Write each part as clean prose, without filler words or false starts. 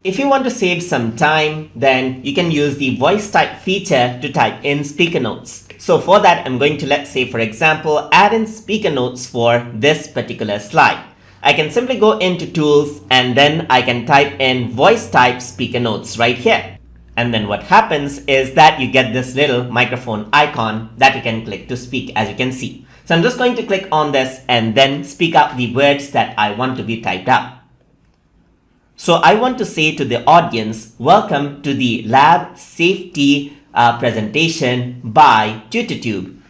If you want to save some time, then you can use the voice type feature to type in speaker notes. So for that, I'm going to, let's say for example, add in speaker notes for this particular slide. I can simply go into tools and then I can type in voice type speaker notes right here. And then what happens is that you get this little microphone icon that you can click to speak, as you can see. So I'm just going to click on this and then speak out the words that I want to be typed out. So I want to say to the audience, welcome to the lab safety presentation by TutorTube.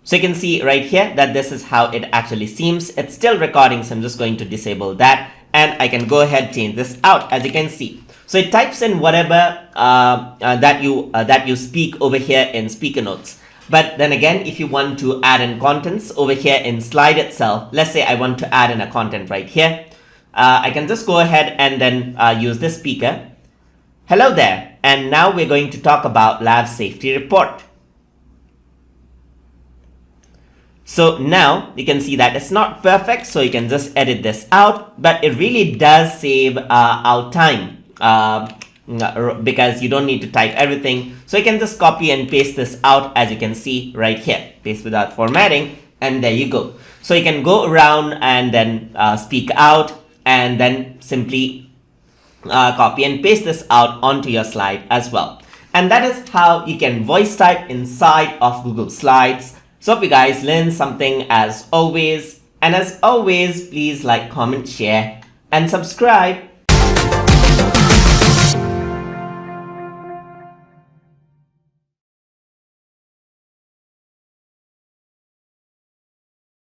So you can see right here that this is how it actually seems. It's still recording, so I'm just going to disable that. And I can go ahead change this out, as you can see. So it types in whatever that you speak over here in speaker notes. But then again, if you want to add in contents over here in slide itself, let's say I want to add in a content right here. I can just go ahead and then use this speaker. Hello there. And now we're going to talk about lab safety report. So now you can see that it's not perfect, so you can just edit this out, but it really does save our time because you don't need to type everything. So you can just copy and paste this out, as you can see right here, paste without formatting, and there you go. So you can go around and then speak out and then simply copy and paste this out onto your slide as well. And that is how you can voice type inside of Google Slides. So hope you guys learned something as always. And as always, please like, comment, share, and subscribe.